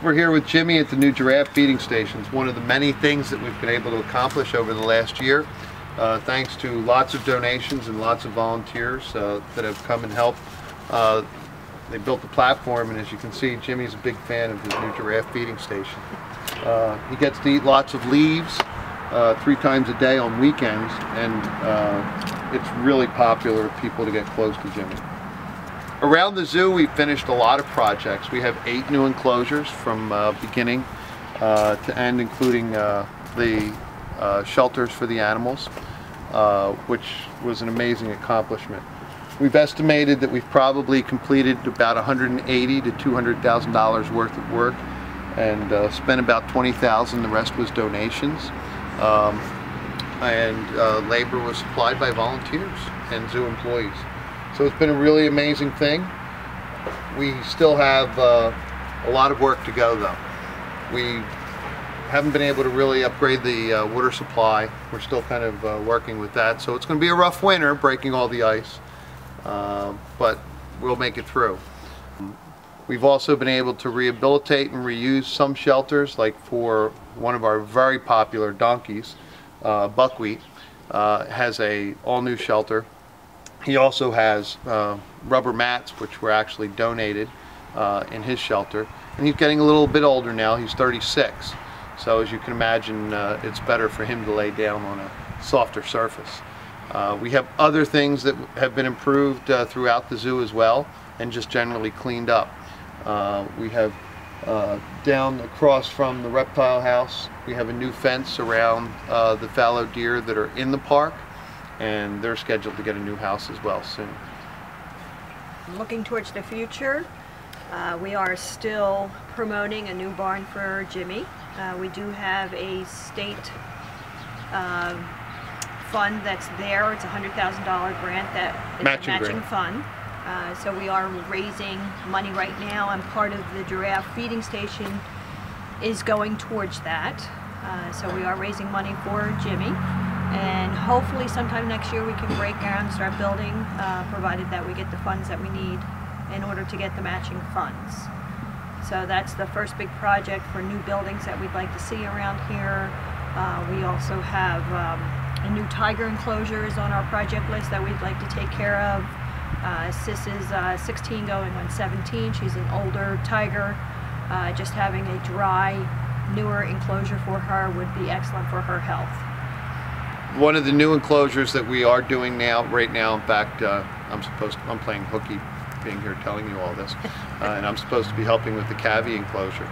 We're here with Jimmy at the new giraffe feeding station. It's one of the many things that we've been able to accomplish over the last year, thanks to lots of donations and lots of volunteers that have come and helped. They built the platform, and as you can see, Jimmy's a big fan of his new giraffe feeding station. He gets to eat lots of leaves 3 times a day on weekends, and it's really popular with people to get close to Jimmy. Around the zoo, we've finished a lot of projects. We have 8 new enclosures from beginning to end, including the shelters for the animals, which was an amazing accomplishment. We've estimated that we've probably completed about $180,000 to $200,000 worth of work, and spent about $20,000. The rest was donations, and labor was supplied by volunteers and zoo employees. So it's been a really amazing thing. We still have a lot of work to go, though. We haven't been able to really upgrade the water supply. We're still kind of working with that, so it's going to be a rough winter breaking all the ice, but we'll make it through. We've also been able to rehabilitate and reuse some shelters, like for one of our very popular donkeys, Buckwheat, has a all-new shelter. He also has rubber mats, which were actually donated in his shelter, and he's getting a little bit older now. He's 36, so as you can imagine, it's better for him to lay down on a softer surface. We have other things that have been improved throughout the zoo as well, and just generally cleaned up. We have down across from the reptile house, we have a new fence around the fallow deer that are in the park, and they're scheduled to get a new house as well soon. Looking towards the future, we are still promoting a new barn for Jimmy. We do have a state fund that's there. It's a $100,000 grant that is a matching fund. So we are raising money right now, and part of the giraffe feeding station is going towards that. So we are raising money for Jimmy, and hopefully sometime next year we can break ground and start building, provided that we get the funds that we need in order to get the matching funds. So that's the first big project for new buildings that we'd like to see around here. We also have a new tiger enclosures on our project list that we'd like to take care of. Sis is 16 going on 17. She's an older tiger. Just having a dry, newer enclosure for her would be excellent for her health. One of the new enclosures that we are doing right now, in fact, I'm playing hooky being here telling you all this, and I'm supposed to be helping with the cavy enclosure,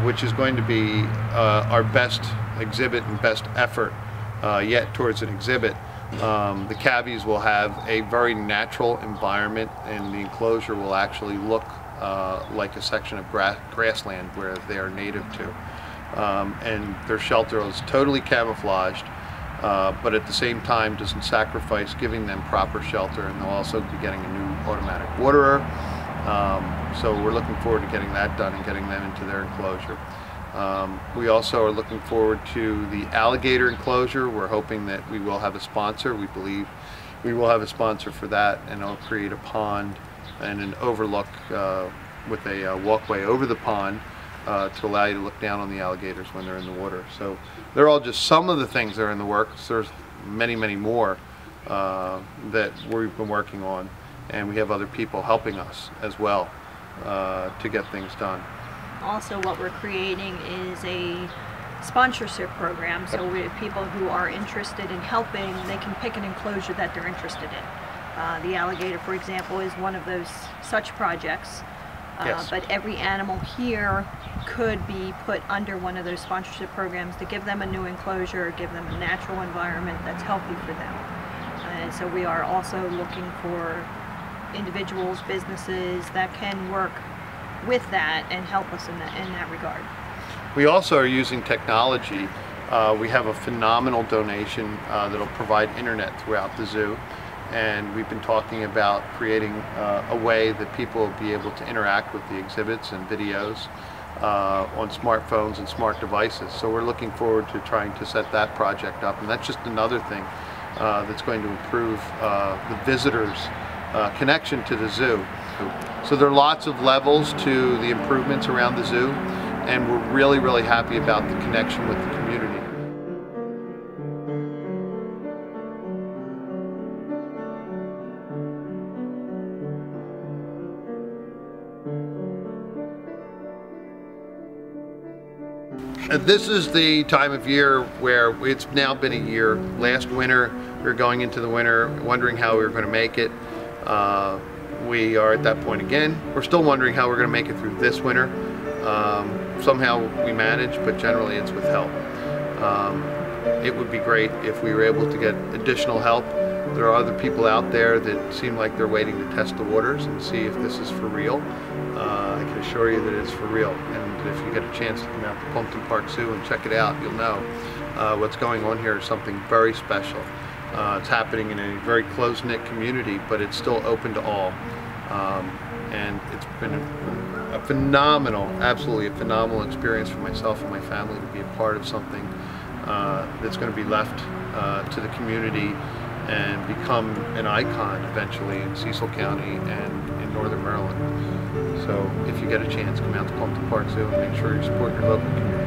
which is going to be our best exhibit and best effort yet towards an exhibit. The cavies will have a very natural environment, and the enclosure will actually look like a section of grassland where they are native to. And their shelter is totally camouflaged, but at the same time doesn't sacrifice giving them proper shelter, and they'll also be getting a new automatic waterer. So we're looking forward to getting that done and getting them into their enclosure. We also are looking forward to the alligator enclosure. We're hoping that we will have a sponsor. We believe we will have a sponsor for that, and it'll create a pond and an overlook with a walkway over the pond to allow you to look down on the alligators when they're in the water. So they're all just some of the things that are in the works. There's many, many more that we've been working on, and we have other people helping us as well to get things done. Also, what we're creating is a sponsorship program, so people who are interested in helping, they can pick an enclosure that they're interested in. The alligator, for example, is one of those such projects. Yes. But every animal here could be put under one of those sponsorship programs to give them a new enclosure, give them a natural environment that's healthy for them. And so we are also looking for individuals, businesses that can work with that and help us in that regard. We also are using technology. We have a phenomenal donation that'll provide internet throughout the zoo, and we've been talking about creating a way that people will be able to interact with the exhibits and videos on smartphones and smart devices. So we're looking forward to trying to set that project up, and that's just another thing that's going to improve the visitors' connection to the zoo. So there are lots of levels to the improvements around the zoo. and we're really, really happy about the connection with the community. This is the time of year where it's now been a year. Last winter, we were going into the winter wondering how we were going to make it. We are at that point again. We're still wondering how we're going to make it through this winter. Somehow we manage, but generally it's with help. It would be great if we were able to get additional help. There are other people out there that seem like they're waiting to test the waters and see if this is for real. I can assure you that it's for real, and if you get a chance to come out to Plumpton Park Zoo and check it out, you'll know what's going on here is something very special. It's happening in a very close-knit community, but it's still open to all. And it's been a phenomenal, absolutely a phenomenal experience for myself and my family to be a part of something that's going to be left to the community and become an icon eventually in Cecil County and in Northern Maryland. So if you get a chance, come out to Plumpton Park Zoo and make sure you support your local community.